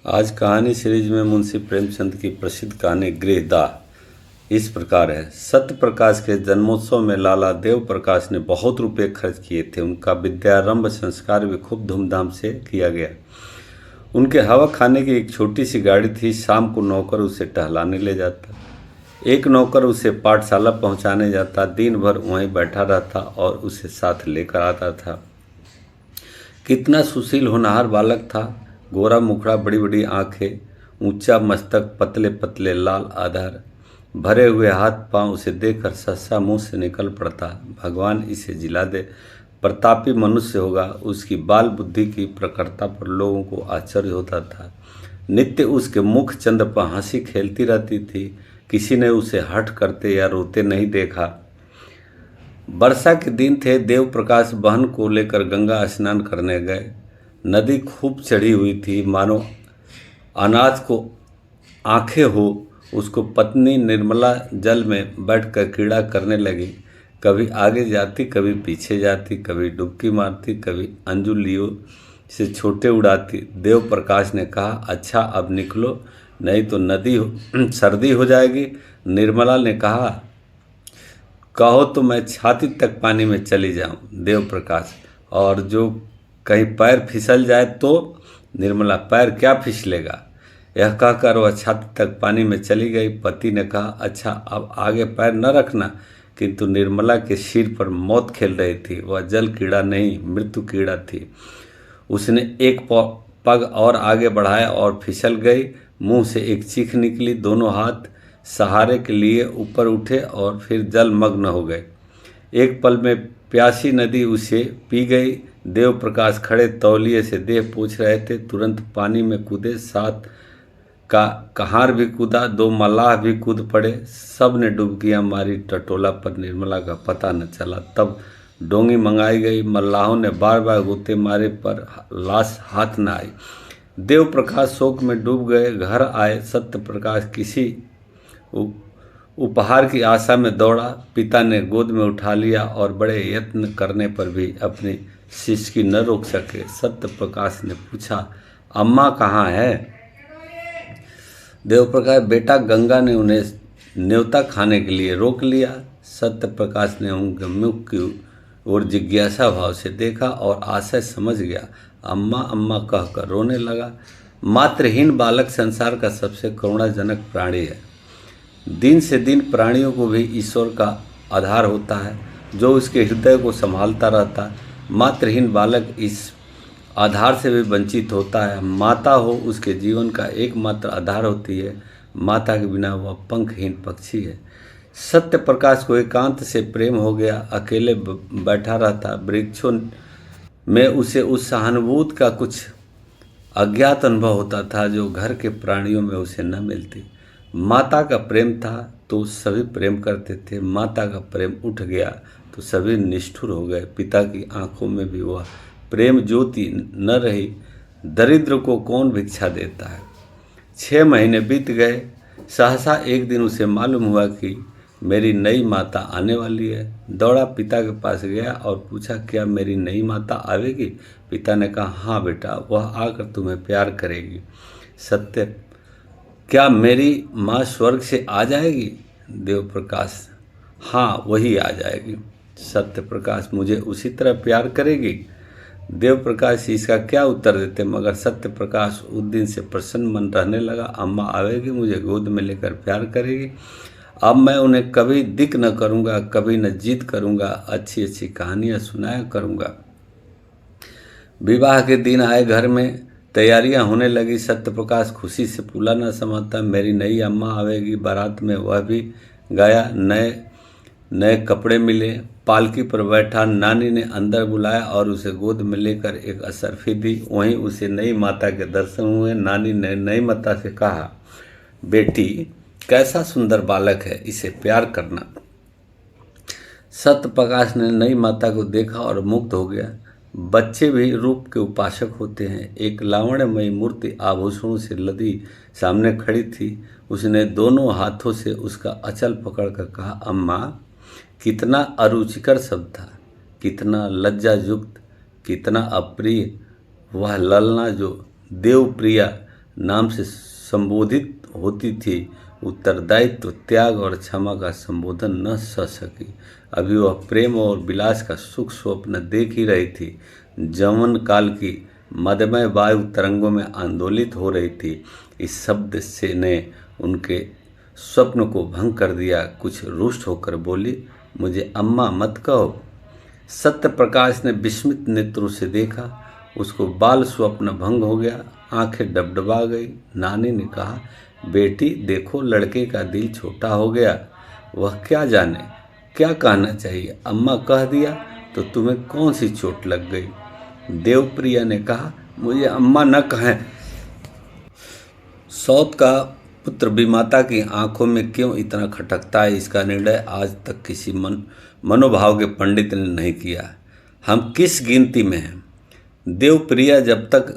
आज कहानी सीरीज में मुंशी प्रेमचंद की प्रसिद्ध कहानी गृहदाह इस प्रकार है। सत्य प्रकाश के जन्मोत्सव में लाला देव प्रकाश ने बहुत रुपए खर्च किए थे। उनका विद्यारंभ संस्कार भी खूब धूमधाम से किया गया। उनके हवा खाने की एक छोटी सी गाड़ी थी। शाम को नौकर उसे टहलाने ले जाता, एक नौकर उसे पाठशाला पहुंचाने जाता। दिन भर वहीं बैठा रहता और उसे साथ लेकर आता था। कितना सुशील होनहार बालक था। गोरा मुखड़ा, बड़ी बड़ी आंखें, ऊंचा मस्तक, पतले पतले लाल आधार, भरे हुए हाथ पांव। उसे देखकर सहसा मुंह से निकल पड़ता, भगवान इसे जिला दे। प्रतापी मनुष्य होगा। उसकी बाल बुद्धि की प्रखरता पर लोगों को आश्चर्य होता था। नित्य उसके मुख चंद पर हंसी खेलती रहती थी। किसी ने उसे हठ करते या रोते नहीं देखा। वर्षा के दिन थे। देव प्रकाश बहन को लेकर गंगा स्नान करने गए। नदी खूब चढ़ी हुई थी, मानो अनाज को आंखें हो। उसको पत्नी निर्मला जल में बैठकर क्रीड़ा करने लगी। कभी आगे जाती, कभी पीछे जाती, कभी डुबकी मारती, कभी अंजुलियों से छोटे उड़ाती। देव प्रकाश ने कहा, अच्छा अब निकलो, नहीं तो सर्दी हो जाएगी। निर्मला ने कहा, कहो तो मैं छाती तक पानी में चली जाऊं। देव प्रकाश, और जो कहीं पैर फिसल जाए तो? निर्मला, पैर क्या फिसलेगा। यह कहकर वह छाती तक पानी में चली गई। पति ने कहा, अच्छा अब आगे पैर न रखना। किंतु निर्मला के सिर पर मौत खेल रही थी। वह जल कीड़ा नहीं, मृत्यु कीड़ा थी। उसने एक पग और आगे बढ़ाया और फिसल गई। मुंह से एक चीख निकली। दोनों हाथ सहारे के लिए ऊपर उठे और फिर जलमग्न हो गए। एक पल में प्यासी नदी उसे पी गई। देव प्रकाश खड़े तौलिए से देह पोंछ रहे थे। तुरंत पानी में कूदे। साथ का कहार भी कूदा। दो मल्लाह भी कूद पड़े। सब ने डुबकियां मारी। टटोला पर निर्मला का पता न चला। तब डोंगी मंगाई गई। मल्लाहों ने बार बार गोते मारे पर लाश हाथ न आई। देव प्रकाश शोक में डूब गए। घर आए। सत्य प्रकाश किसी उपहार की आशा में दौड़ा। पिता ने गोद में उठा लिया और बड़े यत्न करने पर भी अपनी सिसकी न रोक सके। सत्य प्रकाश ने पूछा, अम्मा कहाँ है? देव प्रकाश, बेटा गंगा ने उन्हें न्योता खाने के लिए रोक लिया। सत्य प्रकाश ने उनके मुख की ओर जिज्ञासा भाव से देखा और आशय समझ गया। अम्मा अम्मा कहकर रोने लगा। मातृहीन बालक संसार का सबसे करुणाजनक प्राणी है। दिन से दिन प्राणियों को भी ईश्वर का आधार होता है, जो उसके हृदय को संभालता रहता। मातृहीन बालक इस आधार से भी वंचित होता है। माता हो उसके जीवन का एकमात्र आधार होती है। माता के बिना वह पंखहीन पक्षी है। सत्य प्रकाश को एकांत से प्रेम हो गया। अकेले बैठा रहता। वृक्षों में उसे उस सहानुभूति का कुछ अज्ञात अनुभव होता था जो घर के प्राणियों में उसे न मिलती। माता का प्रेम था तो सभी प्रेम करते थे। माता का प्रेम उठ गया तो सभी निष्ठुर हो गए। पिता की आंखों में भी वह प्रेम ज्योति न रही। दरिद्र को कौन भिक्षा देता है। 6 महीने बीत गए। सहसा एक दिन उसे मालूम हुआ कि मेरी नई माता आने वाली है। दौड़ा पिता के पास गया और पूछा, क्या मेरी नई माता आवेगी? पिता ने कहा, हाँ बेटा, वह आकर तुम्हें प्यार करेगी। सत्य, क्या मेरी माँ स्वर्ग से आ जाएगी? देव प्रकाश, हाँ वही आ जाएगी। सत्य प्रकाश, मुझे उसी तरह प्यार करेगी? देव प्रकाश इसका क्या उत्तर देते, मगर सत्य प्रकाश उस दिन से प्रसन्न मन रहने लगा। अम्मा आवेगी, मुझे गोद में लेकर प्यार करेगी। अब मैं उन्हें कभी दिक न करूँगा, कभी न जिद करूँगा, अच्छी अच्छी कहानियाँ सुनाया करूँगा। विवाह के दिन आए। घर में तैयारियां होने लगी। सत्य प्रकाश खुशी से फूला न समाता। मेरी नई अम्मा आवेगी। बारात में वह भी गया। नए नए कपड़े मिले। पालकी पर बैठा। नानी ने अंदर बुलाया और उसे गोद में लेकर एक अशर्फी दी। वहीं उसे नई माता के दर्शन हुए। नानी ने नई माता से कहा, बेटी कैसा सुंदर बालक है, इसे प्यार करना। सत्य प्रकाश ने नई माता को देखा और मुग्ध हो गया। बच्चे भी रूप के उपासक होते हैं। एक लावण्यमयी मूर्ति आभूषणों से लदी सामने खड़ी थी। उसने दोनों हाथों से उसका अचल पकड़कर कहा, अम्मा कितना अरुचिकर शब्द था, कितना लज्जायुक्त, कितना अप्रिय। वह ललना जो देवप्रिया नाम से संबोधित होती थी, उत्तरदायित्व, त्याग और क्षमा का संबोधन न सह सकी। अभी वह प्रेम और विलास का सुख स्वप्न देख ही रही थी। यौवन काल की मदमय वायु तरंगों में आंदोलित हो रही थी। इस शब्द से ने उनके स्वप्न को भंग कर दिया। कुछ रुष्ट होकर बोली, मुझे अम्मा मत कहो। सत्य प्रकाश ने विस्मित नेत्रों से देखा। उसको बाल स्वप्न भंग हो गया, आंखें डबडबा गई। नानी ने कहा, बेटी देखो, लड़के का दिल छोटा हो गया, वह क्या जाने क्या कहना चाहिए। अम्मा कह दिया तो तुम्हें कौन सी चोट लग गई। देवप्रिया ने कहा, मुझे अम्मा न कहें। सौत का पुत्र विमाता की आंखों में क्यों इतना खटकता है, इसका निर्णय आज तक किसी मनोभाव के पंडित ने नहीं किया। हम किस गिनती में हैं। देवप्रिया जब तक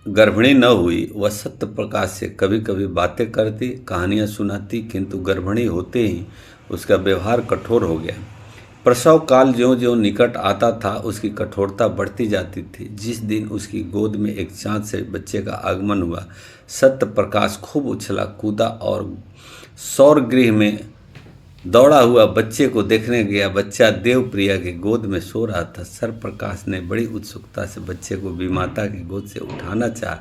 गर्भिणी न हुई, वह सत्य प्रकाश से कभी कभी बातें करती, कहानियां सुनाती, किंतु गर्भिणी होते ही उसका व्यवहार कठोर हो गया। प्रसव काल ज्यों ज्यों निकट आता था, उसकी कठोरता बढ़ती जाती थी। जिस दिन उसकी गोद में एक चाँद से बच्चे का आगमन हुआ, सत्य प्रकाश खूब उछला कूदा और सौर गृह में दौड़ा हुआ बच्चे को देखने गया। बच्चा देवप्रिया की गोद में सो रहा था। सर प्रकाश ने बड़ी उत्सुकता से बच्चे को विमाता की गोद से उठाना चाहा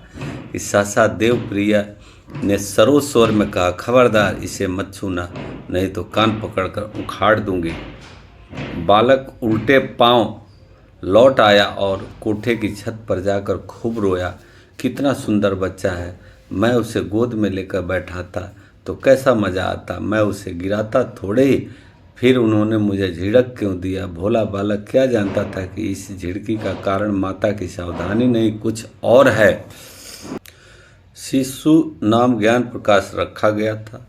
कि सासा देवप्रिया ने सरोज स्वर में कहा, खबरदार इसे मत छूना, नहीं तो कान पकड़कर उखाड़ दूंगी। बालक उल्टे पांव लौट आया और कोठे की छत पर जाकर खूब रोया। कितना सुंदर बच्चा है, मैं उसे गोद में लेकर बैठाता तो कैसा मज़ा आता, मैं उसे गिराता थोड़े ही। फिर उन्होंने मुझे झिड़क क्यों दिया। भोला बालक क्या जानता था कि इस झिड़की का कारण माता की सावधानी नहीं, कुछ और है। शिशु नाम ज्ञान प्रकाश रखा गया था।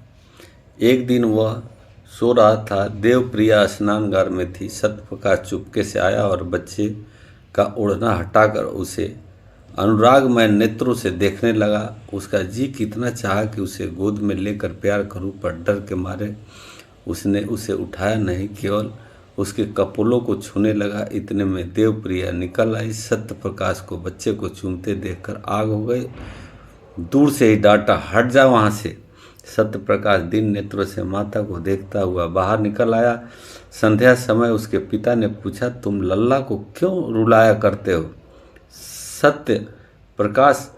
एक दिन वह सो रहा था। देवप्रिया स्नानगार में थी। सत्यप्रकाश चुपके से आया और बच्चे का ओढ़ना हटाकर उसे अनुरागमय नेत्रों से देखने लगा। उसका जी कितना चाहा कि उसे गोद में लेकर प्यार करूं, पर डर के मारे उसने उसे उठाया नहीं, केवल उसके कपोलों को छूने लगा। इतने में देवप्रिया निकल आई। सत्यप्रकाश को बच्चे को चूमते देखकर आग हो गई। दूर से ही डांटा, हट जा वहाँ से। सत्यप्रकाश दिन नेत्रों से माता को देखता हुआ बाहर निकल आया। संध्या समय उसके पिता ने पूछा, तुम लल्ला को क्यों रुलाया करते हो। सत्य प्रकाश,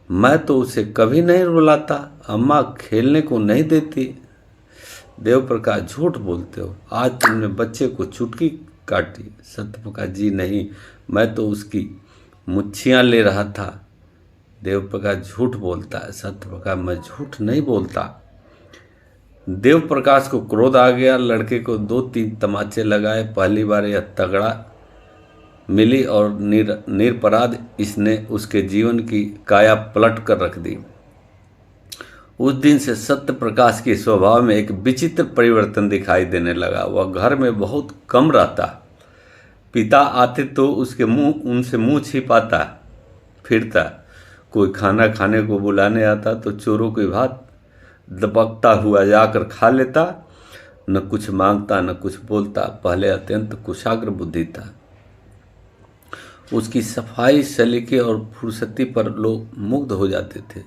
मैं तो उसे कभी नहीं रुलाता, अम्मा खेलने को नहीं देती। देवप्रकाश, झूठ बोलते हो, आज तुमने बच्चे को चुटकी काटी। सत्यप्रकाश, जी नहीं, मैं तो उसकी मुच्छियाँ ले रहा था। देवप्रकाश, झूठ बोलता है। सत्यप्रकाश, मैं झूठ नहीं बोलता। देवप्रकाश को क्रोध आ गया। लड़के को 2-3 तमाचे लगाए। पहली बार यह तगड़ा मिली और निरपराध इसने उसके जीवन की काया पलट कर रख दी। उस दिन से सत्य प्रकाश के स्वभाव में एक विचित्र परिवर्तन दिखाई देने लगा। वह घर में बहुत कम रहता। पिता आते तो उनसे मुंह छिपाता फिरता। कोई खाना खाने को बुलाने आता तो चोरों की भांति दबकता हुआ जाकर खा लेता। न कुछ मांगता न कुछ बोलता। पहले अत्यंत कुशाग्र बुद्धि था। उसकी सफाई, सलीके और फुर्सती पर लोग मुग्ध हो जाते थे।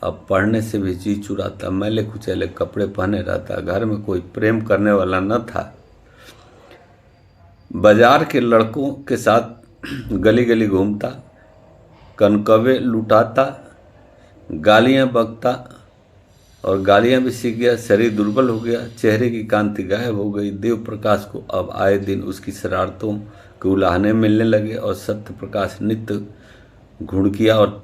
अब पढ़ने से भी जी चुराता। मैले कुचैले कपड़े पहने रहता। घर में कोई प्रेम करने वाला न था। बाजार के लड़कों के साथ गली गली घूमता, कनकवे लुटाता, गालियां बकता और गालियां भी सीख गया। शरीर दुर्बल हो गया। चेहरे की कांति गायब हो गई। देव प्रकाश को अब आए दिन उसकी शरारतों के उलाहने मिलने लगे और सत्य प्रकाश नित्य घुड़किया और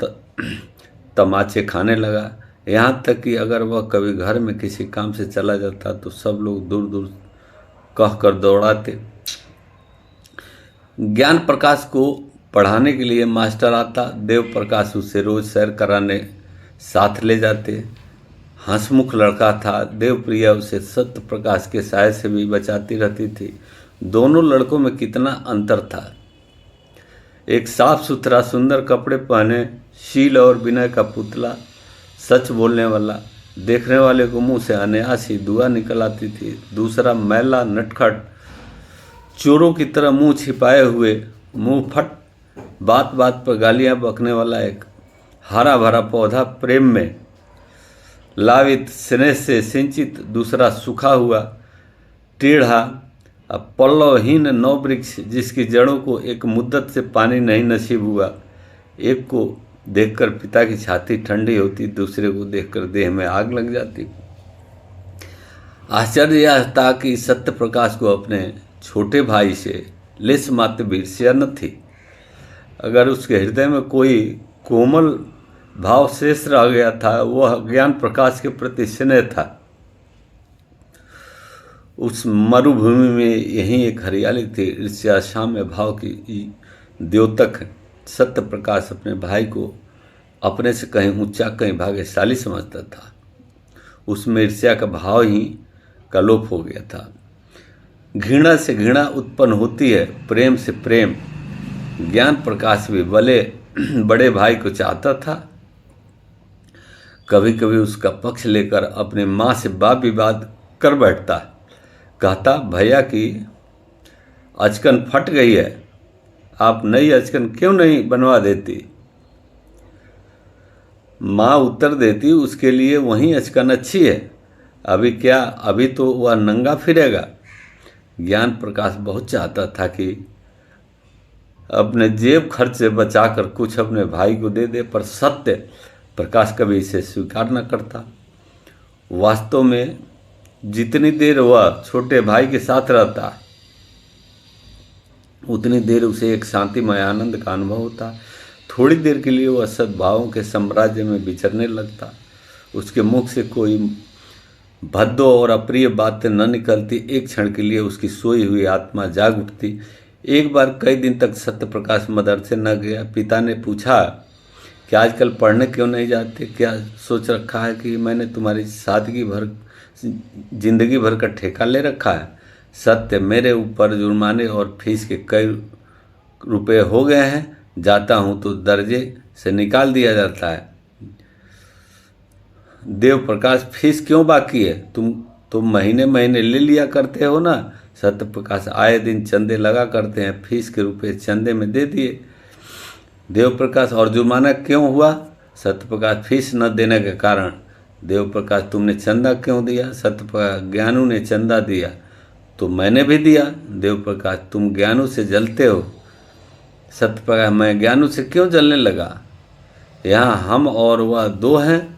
तमाचे खाने लगा। यहाँ तक कि अगर वह कभी घर में किसी काम से चला जाता तो सब लोग दूर दूर कह कर दौड़ाते। ज्ञान प्रकाश को पढ़ाने के लिए मास्टर आता। देव प्रकाश उसे रोज सैर कराने साथ ले जाते। हंसमुख लड़का था। देवप्रिया उसे सत्य प्रकाश के साय से भी बचाती रहती थी। दोनों लड़कों में कितना अंतर था। एक साफ सुथरा, सुंदर कपड़े पहने, शील और विनय का पुतला, सच बोलने वाला, देखने वाले को मुंह से अनायास ही दुआ निकल आती थी। दूसरा मैला, नटखट, चोरों की तरह मुंह छिपाए हुए, मुंह फट, बात बात पर गालियां बकने वाला एक हरा भरा पौधा, प्रेम में लावित स्नेह से सिंचित, दूसरा सूखा हुआ टेढ़ा पल्लवहीन नववृक्ष जिसकी जड़ों को एक मुद्दत से पानी नहीं नसीब हुआ। एक को देखकर पिता की छाती ठंडी होती, दूसरे को देखकर देह में आग लग जाती। आश्चर्य यह था कि सत्य प्रकाश को अपने छोटे भाई से लेस मात्र भी ईर्ष्या न थी। अगर उसके हृदय में कोई कोमल भाव शेष रह गया था, वह ज्ञान प्रकाश के प्रति स्नेह था। उस मरुभूमि में यही एक हरियाली थी। ईर्ष्या साम्य भाव की द्योतक है। सत्य प्रकाश अपने भाई को अपने से कहीं ऊंचा, कहीं भाग्यशाली समझता था। उसमें ईर्ष्या का भाव ही का लोप हो गया था। घृणा से घृणा उत्पन्न होती है, प्रेम से प्रेम। ज्ञान प्रकाश भी बड़े भाई को चाहता था। कभी कभी उसका पक्ष लेकर अपने माँ से वाद विवाद कर बैठता। कहता, भैया की अचकन फट गई है, आप नई अचकन क्यों नहीं बनवा देती? माँ उत्तर देती, उसके लिए वही अचकन अच्छी है। अभी क्या, अभी तो वह नंगा फिरेगा। ज्ञान प्रकाश बहुत चाहता था कि अपने जेब खर्च से बचाकर कुछ अपने भाई को दे दे, पर सत्य प्रकाश कभी इसे स्वीकार न करता। वास्तव में जितनी देर वह छोटे भाई के साथ रहता, उतनी देर उसे एक शांतिमय आनंद का अनुभव होता। थोड़ी देर के लिए वह सद्भावों के साम्राज्य में विचरने लगता। उसके मुख से कोई भद्दो और अप्रिय बातें न निकलती। एक क्षण के लिए उसकी सोई हुई आत्मा जाग उठती। एक बार कई दिन तक सत्य प्रकाश मदरसे न गया। पिता ने पूछा कि आजकल पढ़ने क्यों नहीं जाते? क्या सोच रखा है कि मैंने तुम्हारी जिंदगी भर का ठेका ले रखा है? सत्य, मेरे ऊपर जुर्माने और फीस के कई रुपए हो गए हैं। जाता हूँ तो दर्जे से निकाल दिया जाता है। देव प्रकाश, फीस क्यों बाकी है? तुम महीने महीने ले लिया करते हो ना। सत्य प्रकाश, आए दिन चंदे लगा करते हैं, फीस के रुपए चंदे में दे दिए। देव प्रकाश, और जुर्माना क्यों हुआ? सत्य प्रकाश, फीस न देने के कारण। देव प्रकाश, तुमने चंदा क्यों दिया? सत्य प्रकाश, ज्ञानू ने चंदा दिया तो मैंने भी दिया। देव प्रकाश, तुम ज्ञानू से जलते हो। सत्य प्रकाश, मैं ज्ञानू से क्यों जलने लगा? यहाँ हम और वह दो हैं,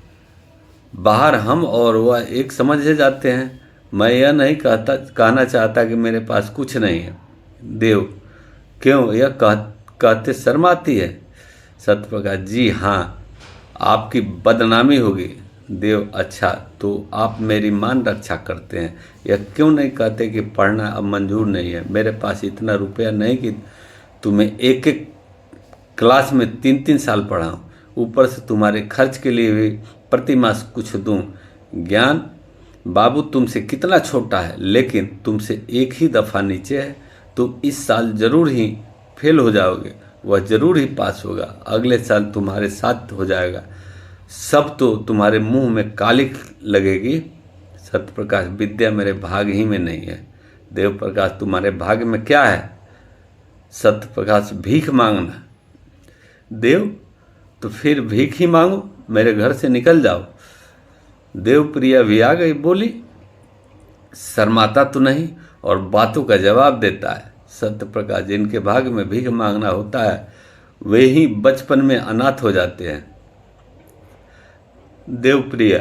बाहर हम और वह एक समझे जाते हैं। मैं यह नहीं कहना चाहता कि मेरे पास कुछ नहीं है। देव, क्यों, यह कहते शर्म आती है? सत्य प्रकाश, जी हाँ, आपकी बदनामी होगी। देव, अच्छा, तो आप मेरी मान रक्षा करते हैं। यह क्यों नहीं कहते कि पढ़ना अब मंजूर नहीं है? मेरे पास इतना रुपया नहीं कि तुम्हें एक एक क्लास में 3-3 साल पढ़ाऊँ, ऊपर से तुम्हारे खर्च के लिए भी प्रति मास कुछ दूँ। ज्ञान बाबू तुमसे कितना छोटा है, लेकिन तुमसे एक ही दफ़ा नीचे है। तुम इस साल जरूर ही फेल हो जाओगे, वह जरूर ही पास होगा। अगले साल तुम्हारे साथ हो जाएगा। सब तो तुम्हारे मुंह में कालिक लगेगी। सत्य प्रकाश, विद्या मेरे भाग ही में नहीं है। देव प्रकाश, तुम्हारे भाग्य में क्या है? सत्य प्रकाश, भीख मांगना। देव, तो फिर भीख ही मांगो, मेरे घर से निकल जाओ। देव प्रिया भी आ गई, बोली, शर्माता तो नहीं और बातों का जवाब देता है। सत्य प्रकाश, जिनके भाग्य में भीख मांगना होता है वे ही बचपन में अनाथ हो जाते हैं। देवप्रिया,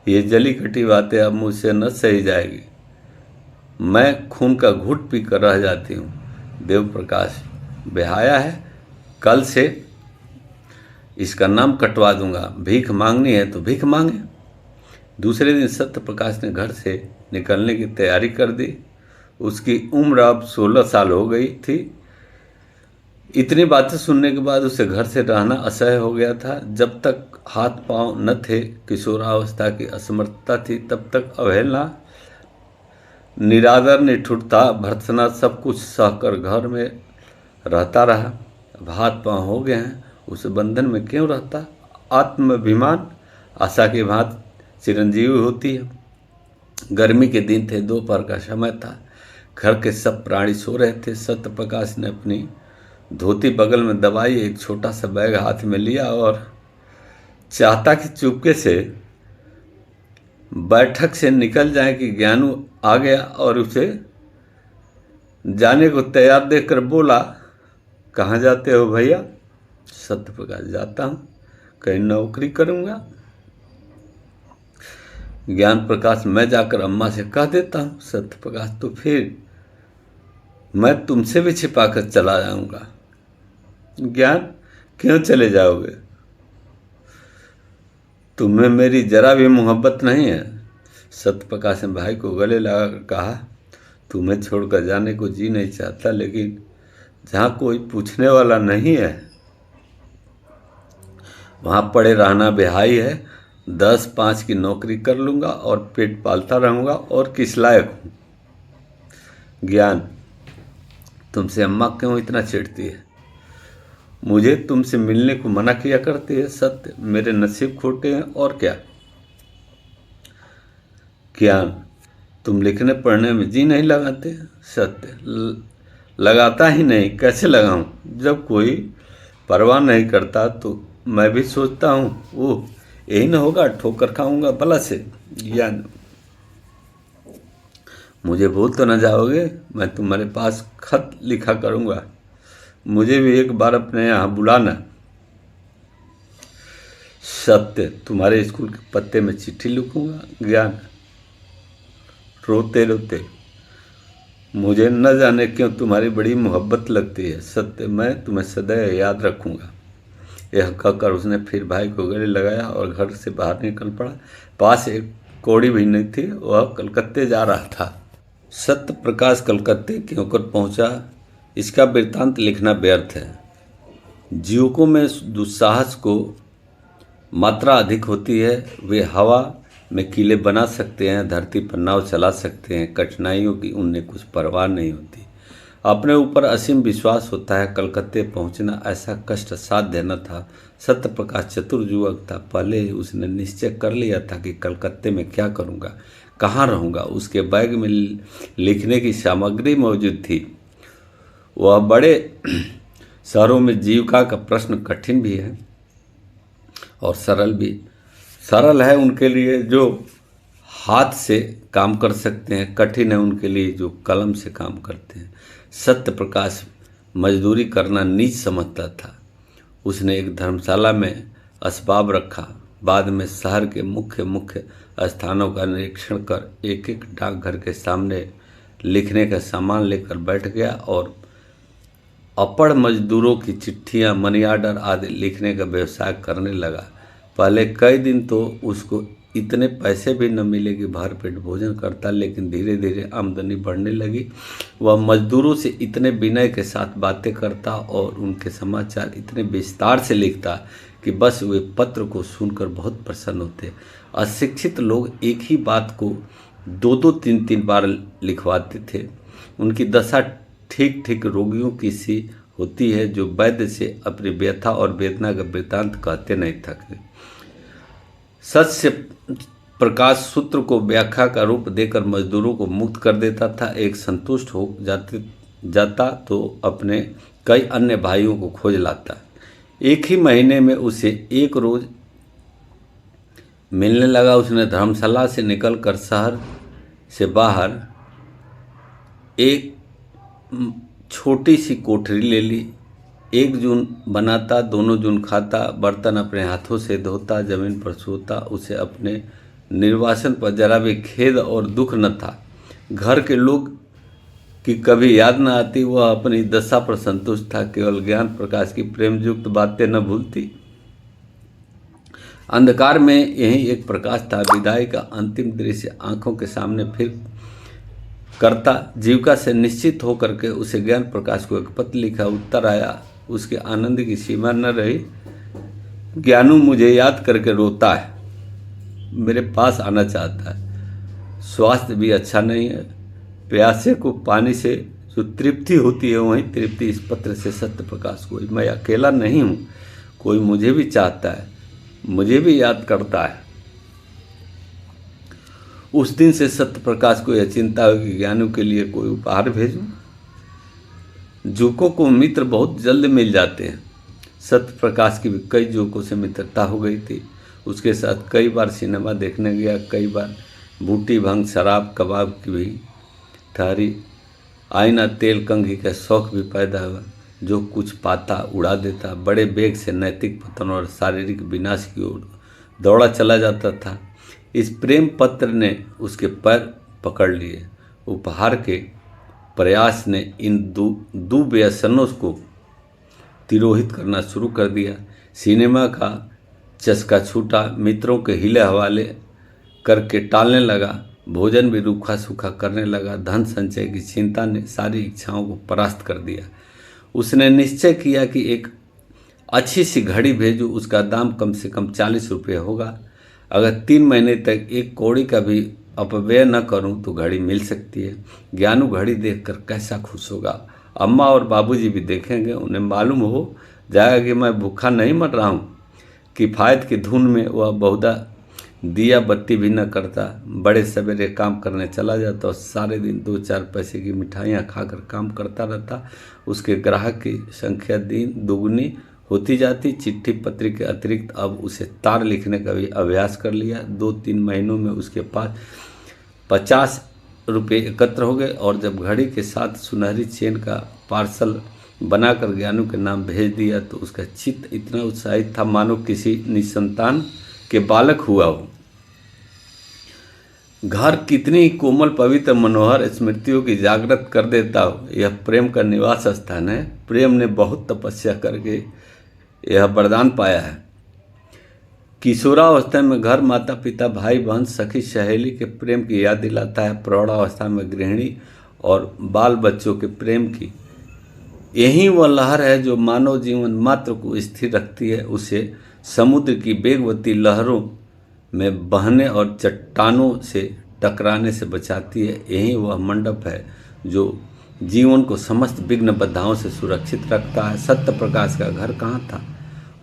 ये जली कटी बातें अब मुझसे न सही जाएगी। मैं खून का घूंट पी कर रह जाती हूँ। देव प्रकाश, बेहाया है, कल से इसका नाम कटवा दूंगा। भीख मांगनी है तो भीख मांगे। दूसरे दिन सत्य प्रकाश ने घर से निकलने की तैयारी कर दी। उसकी उम्र अब 16 साल हो गई थी। इतनी बातें सुनने के बाद उसे घर से रहना असह्य हो गया था। जब तक हाथ पांव न थे, किशोरावस्था की असमर्थता थी, तब तक अवहेलना, निरादर, निठुरता, भर्त्सना सब कुछ सहकर घर में रहता रहा। अब हाथ पांव हो गए हैं, उस बंधन में क्यों रहता? आत्माभिमान आशा की भांति चिरंजीवी होती है। गर्मी के दिन थे, दोपहर का समय था। घर के सब प्राणी सो रहे थे। सत्य प्रकाश ने अपनी धोती बगल में दबाई, एक छोटा सा बैग हाथ में लिया और चाहता कि चुपके से बैठक से निकल जाए कि ज्ञानू आ गया और उसे जाने को तैयार देखकर बोला, कहाँ जाते हो भैया? सत्यप्रकाश, जाता हूँ, कहीं नौकरी करूँगा। ज्ञान प्रकाश, मैं जाकर अम्मा से कह देता हूँ। सत्यप्रकाश, तो फिर मैं तुमसे भी छिपा कर चला जाऊँगा। ज्ञान, क्यों चले जाओगे? तुम्हें मेरी जरा भी मोहब्बत नहीं है? सत्यप्रकाश ने भाई को गले लगाकर कहा, तुम्हें छोड़कर जाने को जी नहीं चाहता, लेकिन जहाँ कोई पूछने वाला नहीं है वहाँ पड़े रहना बेहाई है। 10-5 की नौकरी कर लूँगा और पेट पालता रहूँगा, और किस लायक हूँ? ज्ञान, तुमसे अम्मा क्यों इतना चिढ़ती है? मुझे तुमसे मिलने को मना किया करती है। सत्य, मेरे नसीब खोटे हैं और क्या। ज्ञान, तुम लिखने पढ़ने में जी नहीं लगाते? सत्य, लगाता ही नहीं, कैसे लगाऊं? जब कोई परवाह नहीं करता तो मैं भी सोचता हूँ, ओह यही न होगा, ठोकर खाऊंगा भला से। ज्ञान, मुझे भूल तो न जाओगे? मैं तुम्हारे पास खत लिखा करूँगा, मुझे भी एक बार अपने यहाँ बुलाना। सत्य, तुम्हारे स्कूल के पत्ते में चिट्ठी लिखूंगा। ज्ञान, रोते रोते, मुझे न जाने क्यों तुम्हारी बड़ी मोहब्बत लगती है। सत्य, मैं तुम्हें सदैव याद रखूंगा। यह कहकर उसने फिर भाई को गले लगाया और घर से बाहर निकल पड़ा। पास एक कौड़ी भी नहीं थी, वह कलकत्ते जा रहा था। सत्य प्रकाश कलकत्ते क्यों होकर पहुंचा, इसका वृत्तांत लिखना व्यर्थ है। युवकों में दुस्साहस को मात्रा अधिक होती है। वे हवा में किले बना सकते हैं, धरती पर नाव चला सकते हैं, कठिनाइयों की उन्हें कुछ परवाह नहीं होती। अपने ऊपर असीम विश्वास होता है। कलकत्ते पहुंचना ऐसा कष्ट साध्य न था। सत्यप्रकाश चतुर युवक था। पहले ही उसने निश्चय कर लिया था कि कलकत्ते में क्या करूंगा, कहाँ रहूंगा। उसके बैग में लिखने की सामग्री मौजूद थी। वह बड़े शहरों में जीविका का प्रश्न कठिन भी है और सरल भी। सरल है उनके लिए जो हाथ से काम कर सकते हैं, कठिन है उनके लिए जो कलम से काम करते हैं। सत्य प्रकाश मजदूरी करना नीच समझता था। उसने एक धर्मशाला में असबाब रखा। बाद में शहर के मुख्य मुख्य स्थानों का निरीक्षण कर एक एक डाकघर के सामने लिखने का सामान लेकर बैठ गया और अपढ़ मजदूरों की चिट्ठियां, मनी आर्डर आदि लिखने का व्यवसाय करने लगा। पहले कई दिन तो उसको इतने पैसे भी न मिले कि भर पेट भोजन करता, लेकिन धीरे धीरे आमदनी बढ़ने लगी। वह मजदूरों से इतने विनय के साथ बातें करता और उनके समाचार इतने विस्तार से लिखता कि बस वे पत्र को सुनकर बहुत प्रसन्न होते। अशिक्षित लोग एक ही बात को 2-2, 3-3 बार लिखवाते थे। उनकी दशा ठीक ठीक रोगियों की सी होती है जो वैद्य से अपनी व्यथा और वेदना का वृत्तांत कहते नहीं थकते। सत्य प्रकाश सूत्र को व्याख्या का रूप देकर मजदूरों को मुक्त कर देता था। एक संतुष्ट हो जाता तो अपने कई अन्य भाइयों को खोज लाता। एक ही महीने में उसे एक रोज मिलने लगा। उसने धर्मशाला से निकलकर शहर से बाहर एक छोटी सी कोठरी ले ली। 1 जून बनाता, 2 जून खाता, बर्तन अपने हाथों से धोता, जमीन पर सोता। उसे अपने निर्वासन पर जरा भी खेद और दुख न था। घर के लोग की कभी याद न आती। वह अपनी दशा पर संतुष्ट था। केवल ज्ञान प्रकाश की प्रेमयुक्त बातें न भूलती। अंधकार में यही एक प्रकाश था। विदाई का अंतिम दृश्य आंखों के सामने फिर करता। जीविका से निश्चित होकर के उसे ज्ञान प्रकाश को एक पत्र लिखा। उत्तर आया। उसके आनंद की सीमा न रही। ज्ञानू मुझे याद करके रोता है, मेरे पास आना चाहता है। स्वास्थ्य भी अच्छा नहीं है। प्यासे को पानी से जो तृप्ति होती है वही तृप्ति इस पत्र से सत्य प्रकाश को। मैं अकेला नहीं हूँ, कोई मुझे भी चाहता है, मुझे भी याद करता है। उस दिन से सत्य प्रकाश को यह चिंता हुई कि ज्ञानू के लिए कोई उपहार भेजूं। युवकों को मित्र बहुत जल्द मिल जाते हैं। सत्य प्रकाश की भी कई युवकों से मित्रता हो गई थी। उसके साथ कई बार सिनेमा देखने गया, कई बार बूटी भंग शराब कबाब की भी ठहरी। आईना तेल कंघी का शौक भी पैदा हुआ। जो कुछ पाता उड़ा देता, बड़े बेग से नैतिक पतन और शारीरिक विनाश की ओर दौड़ा चला जाता था। इस प्रेम पत्र ने उसके पैर पकड़ लिए। उपहार के प्रयास ने इन दुर्व्यसनों को तिरोहित करना शुरू कर दिया। सिनेमा का चस्का छूटा, मित्रों के हिले हवाले करके टालने लगा, भोजन भी रूखा सूखा करने लगा। धन संचय की चिंता ने सारी इच्छाओं को परास्त कर दिया। उसने निश्चय किया कि एक अच्छी सी घड़ी भेजूं, उसका दाम कम से कम 40 रुपये होगा। अगर 3 महीने तक एक कौड़ी का भी अपव्यय न करूं तो घड़ी मिल सकती है। ज्ञानू घड़ी देखकर कैसा खुश होगा। अम्मा और बाबूजी भी देखेंगे, उन्हें मालूम हो जाएगा कि मैं भूखा नहीं मर रहा हूँ। किफ़ायत की धुन में वह बहुधा दिया बत्ती भी न करता, बड़े सवेरे काम करने चला जाता और सारे दिन 2-4 पैसे की मिठाइयाँ खाकर काम करता रहता। उसके ग्राहक की संख्या दिन दुगनी होती जाती। चिट्ठी पत्री के अतिरिक्त अब उसे तार लिखने का भी अभ्यास कर लिया। 2-3 महीनों में उसके पास 50 रुपये एकत्र हो गए और जब घड़ी के साथ सुनहरी चेन का पार्सल बनाकर ज्ञानू के नाम भेज दिया तो उसका चित्त इतना उत्साहित था मानो किसी निसंतान के बालक हुआ हो। घर कितनी कोमल पवित्र मनोहर स्मृतियों की जागृत कर देता हो। यह प्रेम का निवास स्थान है। प्रेम ने बहुत तपस्या करके यह वरदान पाया है। किशोरावस्था में घर माता पिता भाई बहन सखी सहेली के प्रेम की याद दिलाता है। प्रौढ़ावस्था में गृहिणी और बाल बच्चों के प्रेम की यही वह लहर है जो मानव जीवन मात्र को स्थिर रखती है, उसे समुद्र की वेगवती लहरों में बहने और चट्टानों से टकराने से बचाती है। यही वह मंडप है जो जीवन को समस्त विघ्न बाधाओं से सुरक्षित रखता है। सत्य प्रकाश का घर कहाँ था?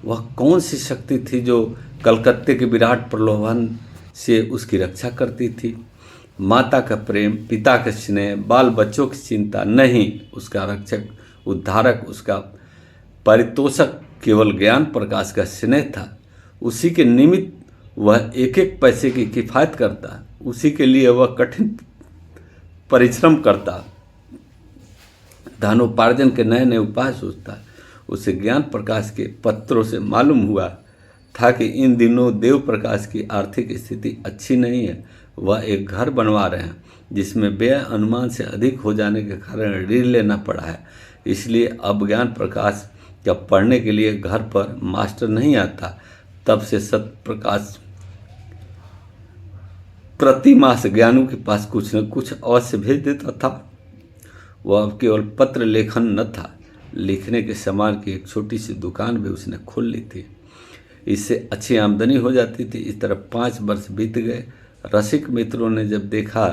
वह कौन सी शक्ति थी जो कलकत्ते के विराट प्रलोभन से उसकी रक्षा करती थी? माता का प्रेम, पिता का स्नेह, बाल बच्चों की चिंता नहीं, उसका रक्षक उद्धारक, उसका पारितोषक केवल ज्ञान प्रकाश का स्नेह था। उसी के निमित्त वह एक एक पैसे की किफ़ायत करता, उसी के लिए वह कठिन परिश्रम करता, धनोपार्जन के नए नए उपाय सोचता। उसे ज्ञान प्रकाश के पत्रों से मालूम हुआ था कि इन दिनों देव प्रकाश की आर्थिक स्थिति अच्छी नहीं है। वह एक घर बनवा रहे हैं जिसमें व्यय अनुमान से अधिक हो जाने के कारण ऋण लेना पड़ा है। इसलिए अब ज्ञान प्रकाश जब पढ़ने के लिए घर पर मास्टर नहीं आता, तब से सत्य प्रकाश प्रति मास ज्ञानू के पास कुछ न कुछ अवश्य भेज देता था। वह अब केवल पत्र लेखन न था, लिखने के सामान की एक छोटी सी दुकान भी उसने खोल ली थी। इससे अच्छी आमदनी हो जाती थी। इस तरह 5 वर्ष बीत गए। रसिक मित्रों ने जब देखा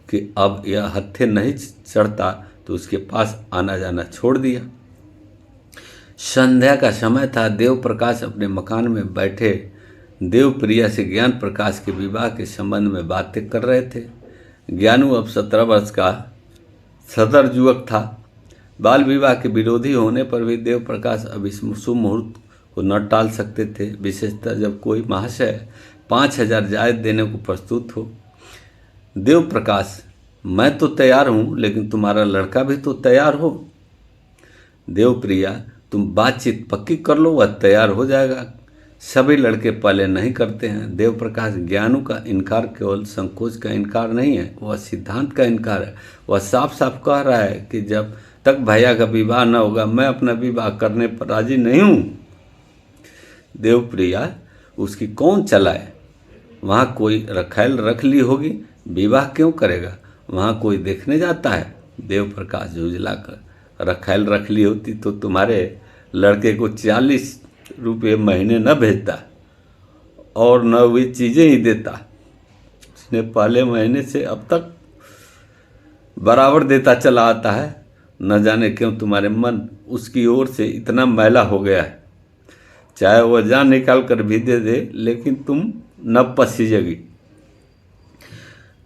कि अब यह हत्थे नहीं चढ़ता तो उसके पास आना जाना छोड़ दिया। संध्या का समय था। देव प्रकाश अपने मकान में बैठे देवप्रिया से ज्ञान प्रकाश के विवाह के संबंध में बातें कर रहे थे। ज्ञानू अब 17 वर्ष का सदर युवक था। बाल विवाह के विरोधी होने पर भी देव प्रकाश अब इस शुभ मुहूर्त को न टाल सकते थे, विशेषतः जब कोई महाशय 5000 जायज देने को प्रस्तुत हो। देव प्रकाश, मैं तो तैयार हूँ, लेकिन तुम्हारा लड़का भी तो तैयार हो। देवप्रिया, तुम बातचीत पक्की कर लो, वह तैयार हो जाएगा। सभी लड़के पहले नहीं करते हैं। देव प्रकाश, ज्ञानू का इनकार केवल संकोच का इनकार नहीं है, वह सिद्धांत का इनकार है। वह साफ साफ कह रहा है कि जब तक भैया का विवाह न होगा मैं अपना विवाह करने पर राजी नहीं हूँ। देवप्रिया, उसकी कौन चलाए? वहाँ कोई रखैल रख ली होगी, विवाह क्यों करेगा? वहाँ कोई देखने जाता है? देव प्रकाश झुंझला कर, रखैल रख ली होती तो तुम्हारे लड़के को 40 रुपये महीने न भेजता और न वे चीज़ें ही देता। उसने पहले महीने से अब तक बराबर देता चला आता है। न जाने क्यों तुम्हारे मन उसकी ओर से इतना मैला हो गया है। चाहे वह जान निकाल कर भी दे दे, लेकिन तुम न पसीजेगी।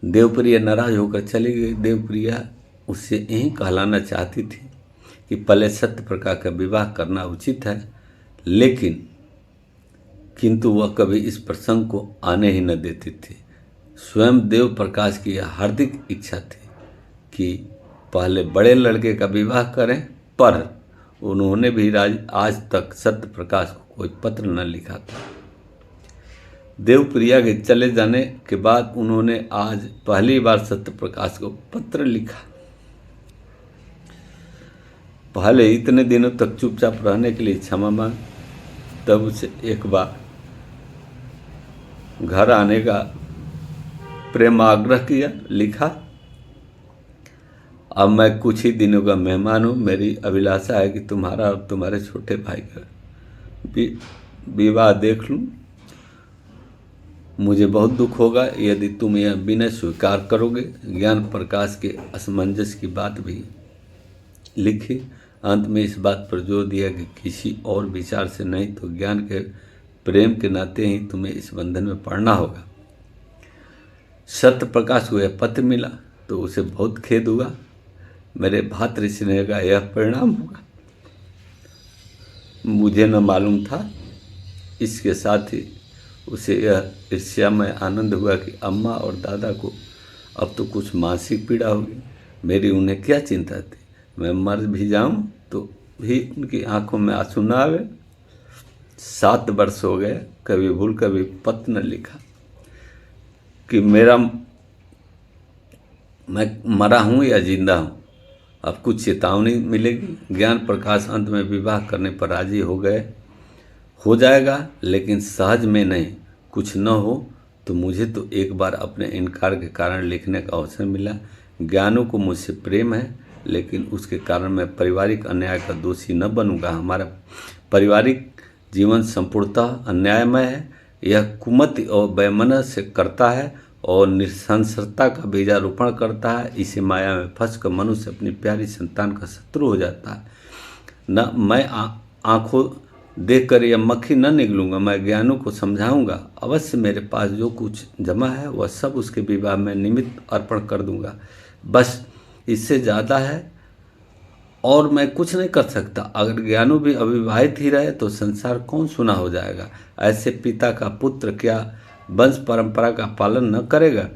देवप्रिया नाराज होकर चली गई। देवप्रिया उससे यही कहलाना चाहती थी कि पहले सत्य प्रकाश का विवाह करना उचित है, लेकिन किंतु वह कभी इस प्रसंग को आने ही न देती थी। स्वयं देव प्रकाश की यह हार्दिक इच्छा थी कि पहले बड़े लड़के का विवाह करें, पर उन्होंने भी आज तक सत्य प्रकाश को कोई पत्र न लिखा था। देवप्रिया के चले जाने के बाद उन्होंने आज पहली बार सत्य प्रकाश को पत्र लिखा। पहले इतने दिनों तक चुपचाप रहने के लिए क्षमा मांग, तब उसे एक बार घर आने का प्रेम आग्रह किया, लिखा, अब मैं कुछ ही दिनों का मेहमान हूँ। मेरी अभिलाषा है कि तुम्हारा और तुम्हारे छोटे भाई का विवाह देख लूँ। मुझे बहुत दुख होगा यदि तुम यह विनय स्वीकार करोगे। ज्ञान प्रकाश के असमंजस की बात भी लिखी। अंत में इस बात पर जोर दिया कि किसी और विचार से नहीं तो ज्ञान के प्रेम के नाते ही तुम्हें इस बंधन में पड़ना होगा। सत्य प्रकाश को यह पत्र मिला तो उसे बहुत खेद हुआ। मेरे भातृ स्नेह का यह परिणाम होगा, मुझे न मालूम था। इसके साथ ही उसे यह ईर्ष्यामय आनंद हुआ कि अम्मा और दादा को अब तो कुछ मानसिक पीड़ा होगी। मेरी उन्हें क्या चिंता थी। मैं मर भी जाऊं तो भी उनकी आंखों में आंसू न आवे। 7 वर्ष हो गए, कभी भूल कभी पत्र न लिखा कि मैं मरा हूं या जिंदा हूं। अब कुछ चेतावनी मिलेगी। ज्ञान प्रकाश अंत में विवाह करने पर राजी हो जाएगा, लेकिन सहज में नहीं। कुछ न हो तो मुझे तो एक बार अपने इनकार के कारण लिखने का अवसर मिला। ज्ञानों को मुझसे प्रेम है, लेकिन उसके कारण मैं पारिवारिक अन्याय का दोषी न बनूंगा। हमारा पारिवारिक जीवन संपूर्णतः अन्यायमय है। यह कुमति और बेमनस से करता है और निरंसरता का बीजारोपण करता है। इसी माया में फंसकर मनुष्य अपनी प्यारी संतान का शत्रु हो जाता है। न मैं आंखों देखकर यह मक्खी न निकलूंगा। मैं ज्ञानों को समझाऊंगा। अवश्य मेरे पास जो कुछ जमा है वह सब उसके विवाह में निमित्त अर्पण कर दूंगा। बस इससे ज़्यादा है और मैं कुछ नहीं कर सकता। अगर ज्ञानों भी अविवाहित ही रहे तो संसार कौन सुना हो जाएगा। ऐसे पिता का पुत्र क्या वंश परंपरा का पालन न करेगा?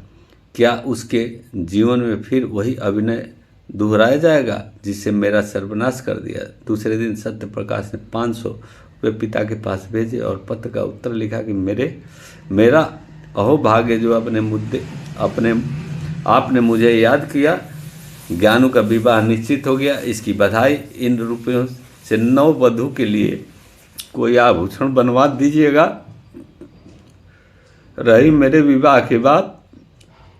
क्या उसके जीवन में फिर वही अभिनय दोहराया जाएगा जिससे मेरा सर्वनाश कर दिया? दूसरे दिन सत्य प्रकाश ने 500 रुपये पिता के पास भेजे और पत्र का उत्तर लिखा कि मेरा अहो भाग्य जो आपने मुझे याद किया। ज्ञानू का विवाह निश्चित हो गया, इसकी बधाई। इन रुपयों से 9 वधू के लिए कोई आभूषण बनवा दीजिएगा। रही मेरे विवाह की बात,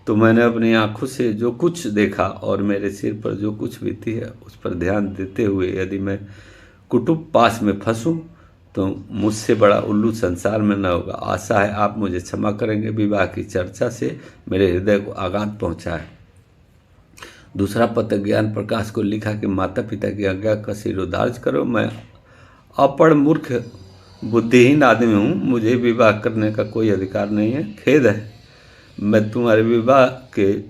तो मैंने अपनी आंखों से जो कुछ देखा और मेरे सिर पर जो कुछ बीती है उस पर ध्यान देते हुए यदि मैं कुटुंब पास में फंसूं तो मुझसे बड़ा उल्लू संसार में न होगा। आशा है आप मुझे क्षमा करेंगे। विवाह की चर्चा से मेरे हृदय को आघात पहुंचा है। दूसरा पत्र ज्ञान प्रकाश को लिखा कि माता पिता की आज्ञा का सिरोधार्य करो। मैं अपढ़ मूर्ख बुद्धिहीन आदमी हूँ। मुझे विवाह करने का कोई अधिकार नहीं है। खेद है, मैं तुम्हारे विवाह के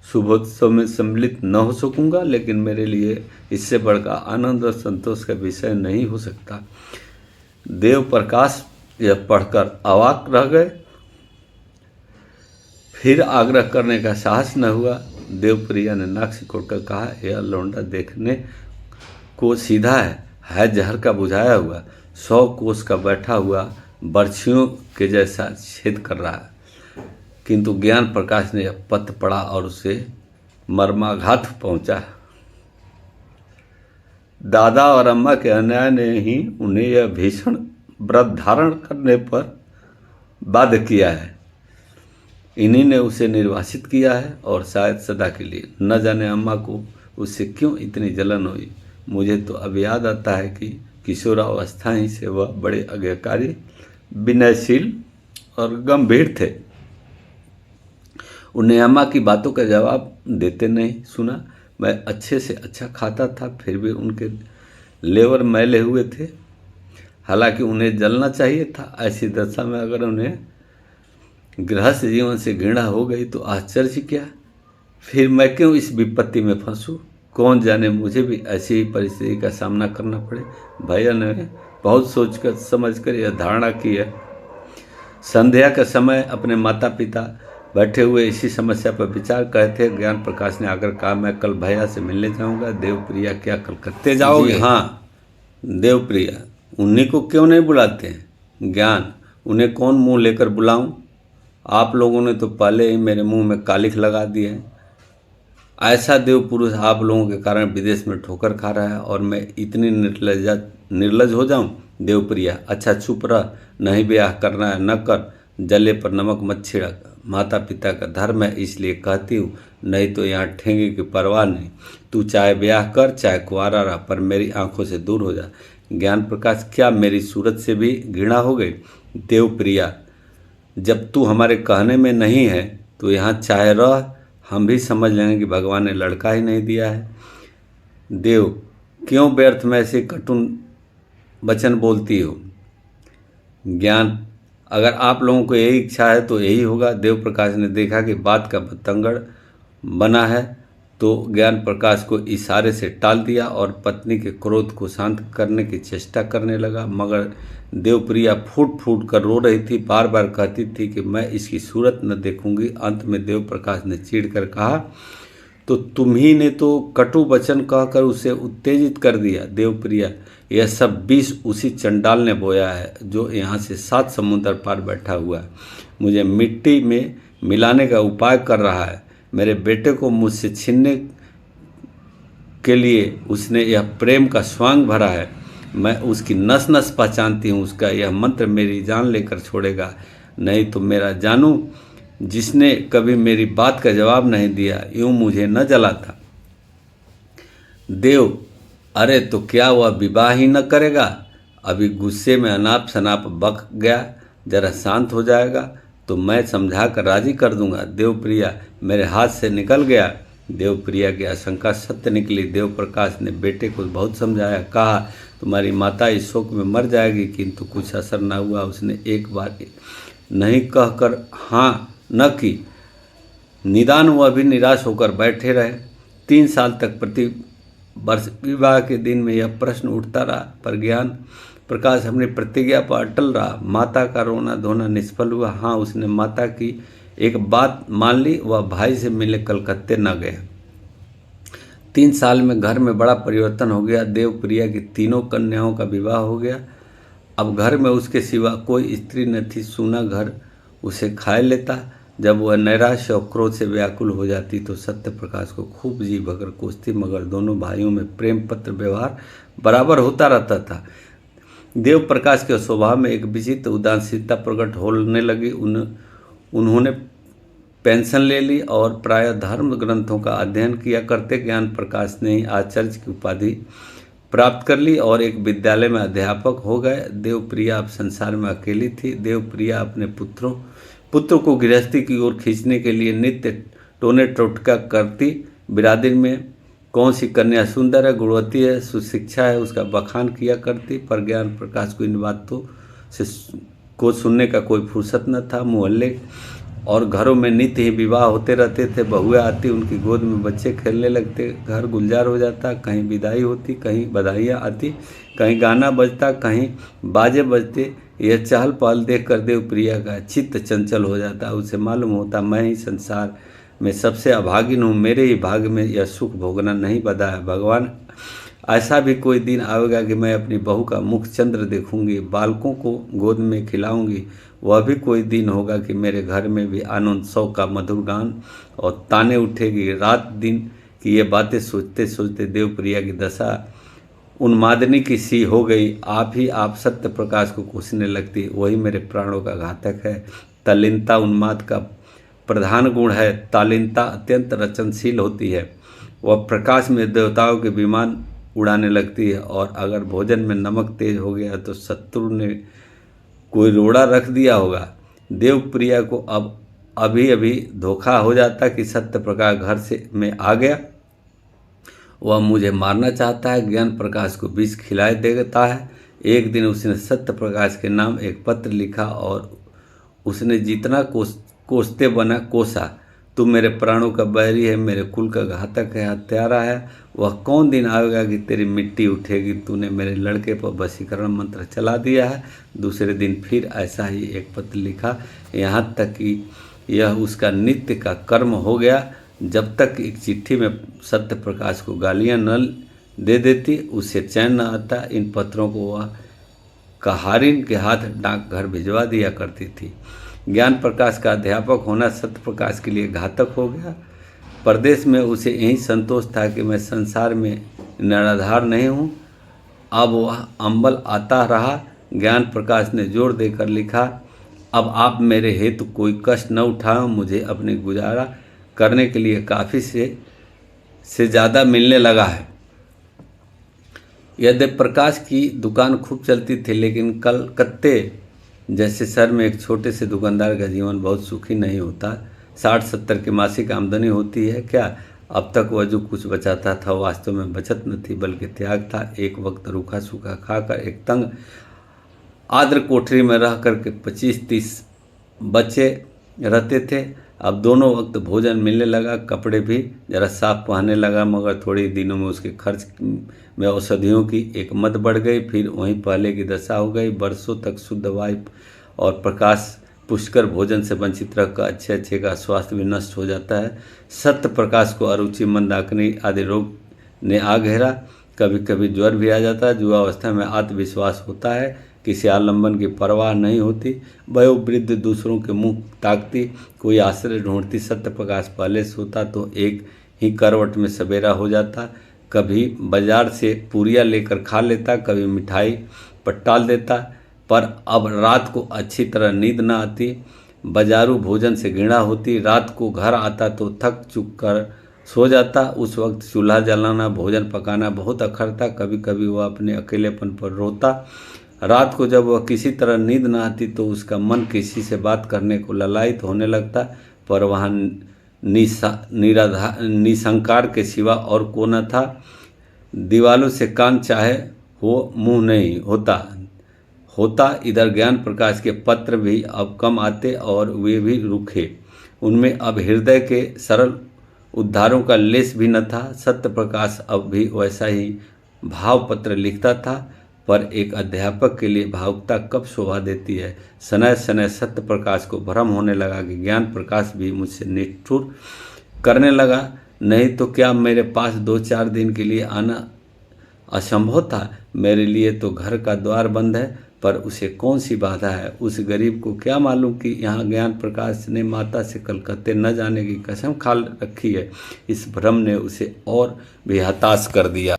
शुभोत्सव में सम्मिलित न हो सकूंगा, लेकिन मेरे लिए इससे बढ़कर आनंद और संतोष का विषय नहीं हो सकता। देव प्रकाश यह पढ़कर अवाक रह गए। फिर आग्रह करने का साहस न हुआ। देवप्रिया ने नाक सिकोड़कर कहा, यह लौंडा देखने को सीधा है जहर का बुझाया हुआ। 100 कोस का बैठा हुआ बर्छियों के जैसा छेद कर रहा है। किंतु ज्ञान प्रकाश ने यह पत्र पढ़ा और उसे मर्माघात पहुंचा। दादा और अम्मा के अन्याय ने ही उन्हें यह भीषण व्रत धारण करने पर बाध्य किया है। इन्हीं ने उसे निर्वासित किया है और शायद सदा के लिए। न जाने अम्मा को उससे क्यों इतनी जलन हुई। मुझे तो अब याद आता है कि किशोरावस्था ही से वह बड़े आज्ञाकारी, विनयशील और गंभीर थे। उन्हें अम्मा की बातों का जवाब देते नहीं सुना। मैं अच्छे से अच्छा खाता था, फिर भी उनके लेवर मैले हुए थे। हालांकि उन्हें जलना चाहिए था। ऐसी दशा में अगर उन्हें गृहस्थ जीवन से घृणा हो गई तो आश्चर्य क्या। फिर मैं क्यों इस विपत्ति में फंसूं? कौन जाने मुझे भी ऐसी ही परिस्थिति का सामना करना पड़े। भैया ने बहुत सोचकर समझकर यह धारणा की है संध्या के समय अपने माता पिता बैठे हुए इसी समस्या पर विचार करे थे। ज्ञान प्रकाश ने आकर कहा, मैं कल भैया से मिलने जाऊंगा। देवप्रिया, क्या कलकत्ते जाओगे? जी हाँ। देवप्रिया, उन्हीं को क्यों नहीं बुलाते हैं? ज्ञान, उन्हें कौन मुंह लेकर बुलाऊं? आप लोगों ने तो पहले ही मेरे मुंह में कालिख लगा दी है। ऐसा देव पुरुष आप लोगों के कारण विदेश में ठोकर खा रहा है और मैं इतनी निर्लज हो जाऊं? देवप्रिया, अच्छा चुप रह, नहीं ब्याह करना है न कर, जले पर नमक मत छिड़क। माता पिता का धर्म है इसलिए कहती हूँ, नहीं तो यहाँ ठेंगे की परवाह नहीं। तू चाहे ब्याह कर चाहे कुंवारा रह, पर मेरी आंखों से दूर हो जा। ज्ञान प्रकाश, क्या मेरी सूरत से भी घृणा हो गई? देवप्रिया, जब तू हमारे कहने में नहीं है तो यहाँ चाहे रह, हम भी समझ लेंगे कि भगवान ने लड़का ही नहीं दिया है। देव, क्यों व्यर्थ में ऐसे कटुन वचन बोलती हो? ज्ञान, अगर आप लोगों को यही इच्छा है तो यही होगा। देव प्रकाश ने देखा कि बात का बतंगड़ बना है तो ज्ञान प्रकाश को इशारे से टाल दिया और पत्नी के क्रोध को शांत करने की चेष्टा करने लगा। मगर देवप्रिया फूट फूट कर रो रही थी, बार बार कहती थी कि मैं इसकी सूरत न देखूंगी। अंत में देव प्रकाश ने चिढ़ कर कहा, तो तुम ही ने तो कटु वचन कहकर उसे उत्तेजित कर दिया। देवप्रिया, यह सब विष उसी चंडाल ने बोया है जो यहाँ से 7 समुद्र पार बैठा हुआ है। मुझे मिट्टी में मिलाने का उपाय कर रहा है। मेरे बेटे को मुझसे छीनने के लिए उसने यह प्रेम का स्वांग भरा है। मैं उसकी नस नस पहचानती हूँ। उसका यह मंत्र मेरी जान लेकर छोड़ेगा। नहीं तो मेरा जानू, जिसने कभी मेरी बात का जवाब नहीं दिया, यूं मुझे न जलाता। देव, अरे तो क्या वह विवाह ही न करेगा? अभी गुस्से में अनाप शनाप बक गया, जरा शांत हो जाएगा तो मैं समझा कर राजी कर दूंगा। देवप्रिया, मेरे हाथ से निकल गया। देवप्रिया की आशंका सत्य निकली। देव प्रकाश ने बेटे को बहुत समझाया, कहा तुम्हारी माता इस शोक में मर जाएगी, किंतु कुछ असर न हुआ। उसने एक बार नहीं कहकर हाँ न की। निदान वह भी निराश होकर बैठे रहे। 3 साल तक प्रति वर्ष विवाह के दिन में यह प्रश्न उठता रहा, पर ज्ञान प्रकाश अपनी प्रतिज्ञा पर अटल रहा। माता का रोना धोना निष्फल हुआ। हाँ, उसने माता की एक बात मान ली, वह भाई से मिलने कलकत्ते न गया। 3 साल में घर में बड़ा परिवर्तन हो गया। देवप्रिया की 3 कन्याओं का विवाह हो गया। अब घर में उसके सिवा कोई स्त्री न थी। सूना घर उसे खाए लेता। जब वह नैराश्य और क्रोध से व्याकुल हो जाती तो सत्य प्रकाश को खूब जी भगर कोसती, मगर दोनों भाइयों में प्रेम पत्र व्यवहार बराबर होता रहता था। देव प्रकाश के स्वभाव में एक विचित्र उदासीनता प्रकट होने लगी। उन्होंने पेंशन ले ली और प्रायः धर्म ग्रंथों का अध्ययन किया करते। ज्ञान प्रकाश ने ही आचार्य की उपाधि प्राप्त कर ली और एक विद्यालय में अध्यापक हो गए। देवप्रिया अब संसार में अकेली थी। देवप्रिया अपने पुत्र को गृहस्थी की ओर खींचने के लिए नित्य टोने टोटका करती। बिरादरी में कौन सी कन्या सुंदर है, गुणवती है, सुशिक्षा है, उसका बखान किया करती। पर ज्ञान प्रकाश को इन बातों से को सुनने का कोई फुर्सत न था। मोहल्ले और घरों में नित्य ही विवाह होते रहते थे। बहुएं आती, उनकी गोद में बच्चे खेलने लगते, घर गुलजार हो जाता। कहीं विदाई होती, कहीं बधाइयाँ आती, कहीं गाना बजता, कहीं बाजे बजते। यह चहल पहल देख कर देवप्रिया का चित्त चंचल हो जाता। उसे मालूम होता, मैं ही संसार में सबसे अभागिन हूँ, मेरे ही भाग्य में यह सुख भोगना नहीं बधा है। भगवान, ऐसा भी कोई दिन आएगा कि मैं अपनी बहू का मुख चंद्र देखूंगी, बालकों को गोद में खिलाऊंगी। वह भी कोई दिन होगा कि मेरे घर में भी आनंदोत्सव का मधुर गान और ताने उठेगी। रात दिन की ये बातें सोचते सोचते देवप्रिया की दशा उन्मादनी की सी हो गई। आप सत्य प्रकाश को कोसने लगती, वही मेरे प्राणों का घातक है। तल्लीनता उन्माद का प्रधान गुण है। तल्लीनता अत्यंत रचनशील होती है। वह प्रकाश में देवताओं के विमान उड़ाने लगती है, और अगर भोजन में नमक तेज हो गया तो शत्रु ने कोई रोड़ा रख दिया होगा। देवप्रिया को अब अभी धोखा हो जाता कि सत्य प्रकाश घर से में आ गया, वह मुझे मारना चाहता है। ज्ञान प्रकाश को विष खिलाए देता है। एक दिन उसने सत्य प्रकाश के नाम एक पत्र लिखा और उसने जितना कोसा तू मेरे प्राणों का बैरी है, मेरे कुल का घातक है, हत्यारा है। वह कौन दिन आएगा कि तेरी मिट्टी उठेगी। तूने मेरे लड़के पर वशीकरण मंत्र चला दिया है। दूसरे दिन फिर ऐसा ही एक पत्र लिखा, यहाँ तक कि यह उसका नित्य का कर्म हो गया। जब तक एक चिट्ठी में सत्य प्रकाश को गालियाँ न दे देती उसे चैन न आता। इन पत्रों को वह कहारिन के हाथ डाकघर भिजवा दिया करती थी। ज्ञान प्रकाश का अध्यापक होना सत्य प्रकाश के लिए घातक हो गया। परदेश में उसे यही संतोष था कि मैं संसार में निराधार नहीं हूँ। अब वह अम्बल आता रहा। ज्ञान प्रकाश ने जोर देकर लिखा, अब आप मेरे हेतु कोई कष्ट न उठाओ। मुझे अपने गुजारा करने के लिए काफ़ी से ज़्यादा मिलने लगा है। यद्यपि प्रकाश की दुकान खूब चलती थी, लेकिन कलकत्ते जैसे शहर में एक छोटे से दुकानदार का जीवन बहुत सुखी नहीं होता। 60-70 की मासिक आमदनी होती है क्या? अब तक वह जो कुछ बचाता था वास्तव में बचत न थी बल्कि त्याग था। एक वक्त रूखा सूखा खाकर एक तंग आर्द्र कोठरी में रह कर के 25-30 बच्चे रहते थे। अब दोनों वक्त भोजन मिलने लगा, कपड़े भी जरा साफ पहनने लगा, मगर थोड़े दिनों में उसके खर्च में औषधियों की एक मद बढ़ गई। फिर वहीं पहले की दशा हो गई। वर्षों तक शुद्ध वायु और प्रकाश पुष्कर भोजन से वंचित रहकर अच्छे का स्वास्थ्य भी नष्ट हो जाता है। सत्य प्रकाश को अरुचि, मंदाकिनी आदि रोग ने आ घेरा। कभी कभी ज्वर भी आ जाता है। युवावस्था में आत्मविश्वास होता है, किसी आलम्बन की परवाह नहीं होती। वयोवृद्ध दूसरों के मुंह ताकती, कोई आश्रय ढूंढती। सत्य प्रकाश पहले सोता तो एक ही करवट में सवेरा हो जाता। कभी बाजार से पूरियाँ लेकर खा लेता, कभी मिठाई पर टाल देता। पर अब रात को अच्छी तरह नींद न आती, बाजारू भोजन से घृणा होती। रात को घर आता तो थक चुक कर सो जाता। उस वक्त चूल्हा जलाना, भोजन पकाना बहुत अखरता। कभी कभी वह अपने अकेलेपन पर रोता। रात को जब वह किसी तरह नींद न आती तो उसका मन किसी से बात करने को ललायित होने लगता, पर वहाँ निसंकार के सिवा और को न था। दीवालों से कान चाहे हो, मुंह नहीं होता। इधर ज्ञान प्रकाश के पत्र भी अब कम आते और वे भी रूखे। उनमें अब हृदय के सरल उद्धारों का लेस भी न था। सत्य प्रकाश अब भी वैसा ही भाव पत्र लिखता था, पर एक अध्यापक के लिए भावुकता कब शोभा देती है। सनय सनय सत्य प्रकाश को भ्रम होने लगा कि ज्ञान प्रकाश भी मुझसे निष्ठुर करने लगा। नहीं तो क्या मेरे पास 2-4 दिन के लिए आना असंभव था। मेरे लिए तो घर का द्वार बंद है, पर उसे कौन सी बाधा है। उस गरीब को क्या मालूम कि यहाँ ज्ञान प्रकाश ने माता से कलकत्ते न जाने की कसम खा रखी है। इस भ्रम ने उसे और भी हताश कर दिया।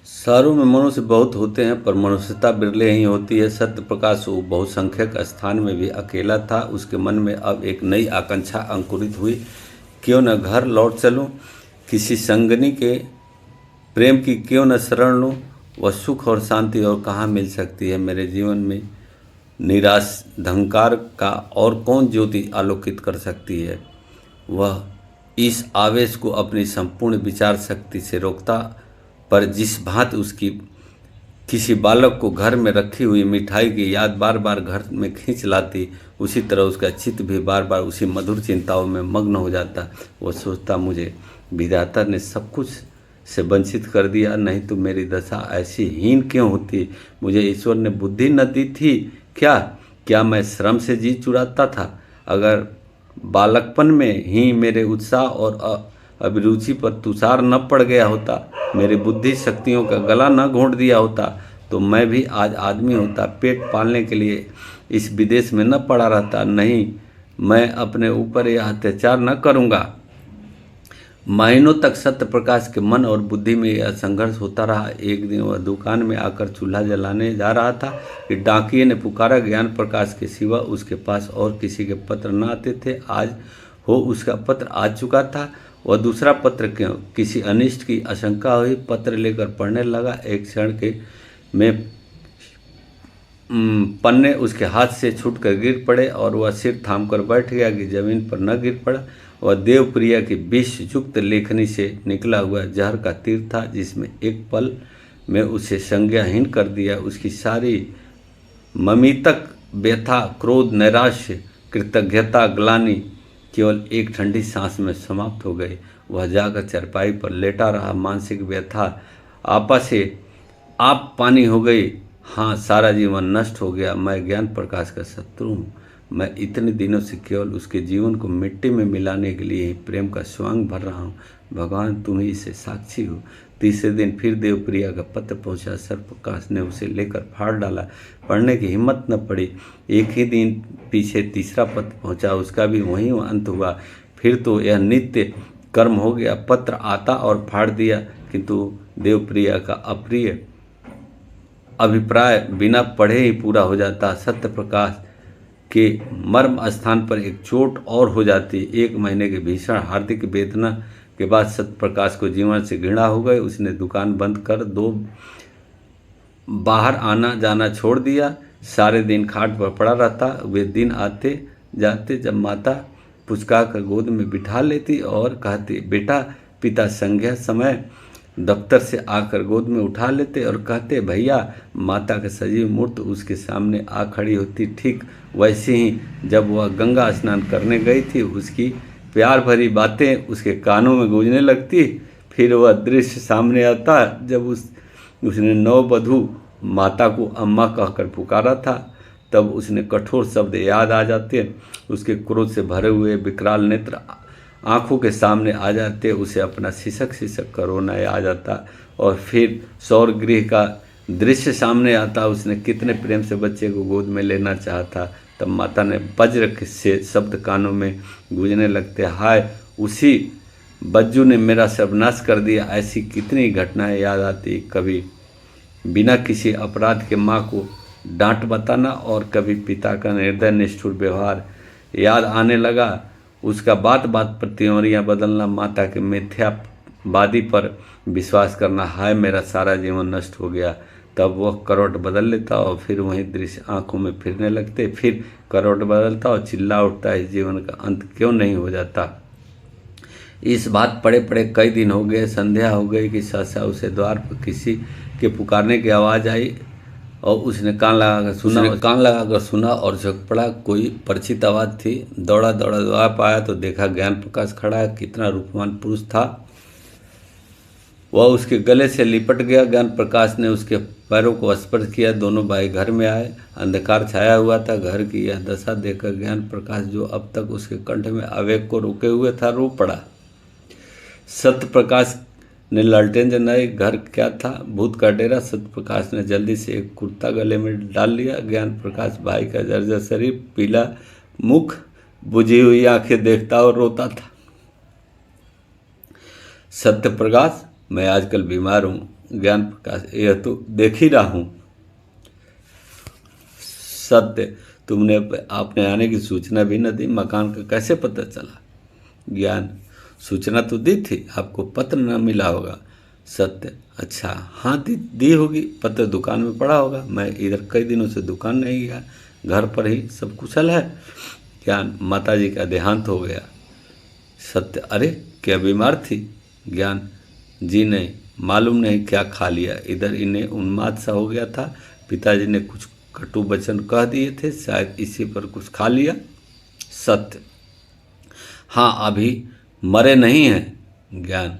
शहरों में मनुष्य बहुत होते हैं, पर मनुष्यता बिरले ही होती है। सत्य प्रकाश बहुसंख्यक स्थान में भी अकेला था। उसके मन में अब एक नई आकांक्षा अंकुरित हुई, क्यों न घर लौट चलूं, किसी संगनी के प्रेम की क्यों न शरण लूं। वह सुख और शांति और कहाँ मिल सकती है। मेरे जीवन में निराश धंकार का और कौन ज्योति आलोकित कर सकती है। वह इस आवेश को अपनी संपूर्ण विचार शक्ति से रोकता, पर जिस भांति उसकी किसी बालक को घर में रखी हुई मिठाई की याद बार बार घर में खींच लाती, उसी तरह उसका चित्त भी बार बार उसी मधुर चिंताओं में मग्न हो जाता। वो सोचता, मुझे विधाता ने सब कुछ से वंचित कर दिया, नहीं तो मेरी दशा ऐसी हीन क्यों होती। मुझे ईश्वर ने बुद्धि न दी थी क्या मैं श्रम से जी चुराता था। अगर बालकपन में ही मेरे उत्साह और अभिरुचि पर तुषार न पड़ गया होता, मेरी बुद्धि शक्तियों का गला न घोंट दिया होता, तो मैं भी आज आदमी होता। पेट पालने के लिए इस विदेश में न पड़ा रहता। नहीं, मैं अपने ऊपर यह अत्याचार न करूँगा। महीनों तक सत्य प्रकाश के मन और बुद्धि में यह संघर्ष होता रहा। एक दिन वह दुकान में आकर चूल्हा जलाने जा रहा था कि डाकिये ने पुकारा। ज्ञान प्रकाश के सिवा उसके पास और किसी के पत्र न आते थे। आज उसका पत्र आ चुका था। वह दूसरा पत्र क्यों, किसी अनिष्ट की आशंका हुई। पत्र लेकर पढ़ने लगा। एक क्षण के में पन्ने उसके हाथ से छूटकर गिर पड़े और वह सिर थामकर बैठ गया कि जमीन पर न गिर पड़ा। वह देवप्रिया की विष युक्त लेखनी से निकला हुआ जहर का तीर था, जिसमें एक पल में उसे संज्ञाहीन कर दिया। उसकी सारी ममितक व्यथा, क्रोध, नैराश्य, कृतज्ञता, ग्लानि केवल एक ठंडी सांस में समाप्त हो गई। वह जाकर चारपाई पर लेटा रहा। मानसिक व्यथा आपा से आप पानी हो गई। हाँ, सारा जीवन नष्ट हो गया। मैं ज्ञान प्रकाश का शत्रु हूँ। मैं इतने दिनों से केवल उसके जीवन को मिट्टी में मिलाने के लिए ही प्रेम का स्वांग भर रहा हूँ। भगवान, तुम ही इसे साक्षी हो। तीसरे दिन फिर देवप्रिया का पत्र पहुंचा। सर्वप्रकाश ने उसे लेकर फाड़ डाला। पढ़ने की हिम्मत न पड़ी। एक ही दिन पीछे तीसरा पत्र पहुंचा, उसका भी वहीं अंत हुआ। फिर तो यह नित्य कर्म हो गया। पत्र आता और फाड़ दिया, किंतु देवप्रिया का अप्रिय अभिप्राय बिना पढ़े ही पूरा हो जाता। सत्य प्रकाश के मर्म स्थान पर एक चोट और हो जाती। 1 महीने के भीषण हार्दिक वेदना के बाद सत्य प्रकाश को जीवन से घृणा हो गई। उसने दुकान बंद कर बाहर आना जाना छोड़ दिया। सारे दिन खाट पर पड़ा रहता। वे दिन आते जाते जब माता पुचका कर गोद में बिठा लेती और कहती, बेटा। पिता संध्या समय दफ्तर से आकर गोद में उठा लेते और कहते, भैया। माता का सजीव मूर्त उसके सामने आ खड़ी होती। ठीक वैसे ही जब वह गंगा स्नान करने गई थी, उसकी प्यार भरी बातें उसके कानों में गूंजने लगती। फिर वह दृश्य सामने आता जब उसने नववधू माता को अम्मा कहकर पुकारा था। तब उसने कठोर शब्द याद आ जाते। उसके क्रोध से भरे हुए विकराल नेत्र आंखों के सामने आ जाते। उसे अपना सिसक कर रोना आ जाता। और फिर सौर गृह का दृश्य सामने आता। उसने कितने प्रेम से बच्चे को गोद में लेना चाहा। तब माता ने वज्र से शब्द कानों में गूंजने लगते, हाय, उसी बज्जू ने मेरा सर्वनाश कर दिया। ऐसी कितनी घटनाएं याद आती। कभी बिना किसी अपराध के माँ को डांट बताना और कभी पिता का निर्दय निष्ठुर व्यवहार याद आने लगा। उसका बात बात पर त्योरियाँ बदलना, माता के मिथ्यावादी पर विश्वास करना। हाय, मेरा सारा जीवन नष्ट हो गया। तब वह करवट बदल लेता और फिर वही दृश्य आंखों में फिरने लगते। फिर करवट बदलता और चिल्ला उठता, इस जीवन का अंत क्यों नहीं हो जाता। इस बात पड़े पड़े कई दिन हो गए। संध्या हो गई कि सहसा उसे द्वार पर किसी के पुकारने की आवाज़ आई और उसने कान लगाकर सुना और झुक पड़ा। कोई परिचित आवाज़ थी। दौड़ा द्वार पाया तो देखा ज्ञान प्रकाश खड़ा है। कितना रूपवान पुरुष था। वह उसके गले से लिपट गया। ज्ञान प्रकाश ने उसके पैरों को स्पर्श किया। दोनों भाई घर में आए। अंधकार छाया हुआ था। घर की यह दशा देखकर ज्ञान प्रकाश, जो अब तक उसके कंठ में आवेग को रोके हुए था, रो पड़ा। सत्य प्रकाश ने लालटेन जलाई। घर क्या था? भूत का डेरा। सत्य प्रकाश ने जल्दी से एक कुर्ता गले में डाल लिया। ज्ञान प्रकाश भाई का जर्जर शरीर, पीला मुख, बुझी हुई आंखें देखता और रोता था। सत्य प्रकाश, मैं आजकल बीमार हूँ। ज्ञान प्रकाश, यह तो देख ही रहा हूँ। सत्य, तुमने आपने आने की सूचना भी न दी। मकान का कैसे पता चला? ज्ञान, सूचना तो दी थी, आपको पत्र न मिला होगा। सत्य, अच्छा, हाँ दी होगी। पत्र दुकान में पड़ा होगा। मैं इधर कई दिनों से दुकान नहीं गया, घर पर ही सब कुशल है। ज्ञान, माताजी का देहांत हो गया। सत्य, अरे क्या बीमार थी? ज्ञान, जी नहीं, मालूम नहीं क्या खा लिया। इधर इन्हें उन्माद सा हो गया था। पिताजी ने कुछ कटु वचन कह दिए थे, शायद इसी पर कुछ खा लिया। सत्य, हाँ, अभी मरे नहीं हैं। ज्ञान,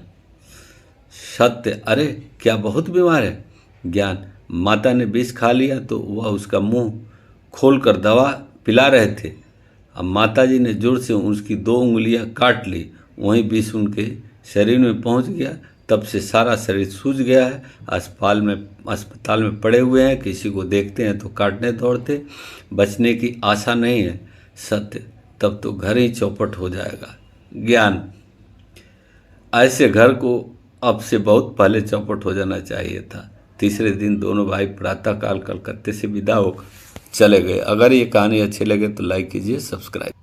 सत्य, अरे क्या बहुत बीमार है? ज्ञान, माता ने विष खा लिया तो वह उसका मुंह खोलकर दवा पिला रहे थे। अब माताजी ने जोर से उसकी 2 उंगलियां काट ली। वहीं विष उनके शरीर में पहुंच गया। तब से सारा शरीर सूज गया है। अस्पताल में पड़े हुए हैं। किसी को देखते हैं तो काटने दौड़ते। बचने की आशा नहीं है। सत्य, तब तो घर ही चौपट हो जाएगा। ज्ञान, ऐसे घर को अब से बहुत पहले चौपट हो जाना चाहिए था। तीसरे दिन दोनों भाई प्रातःकाल कलकत्ते से विदा होकर चले गए। अगर ये कहानी अच्छी लगे तो लाइक कीजिए, सब्सक्राइब।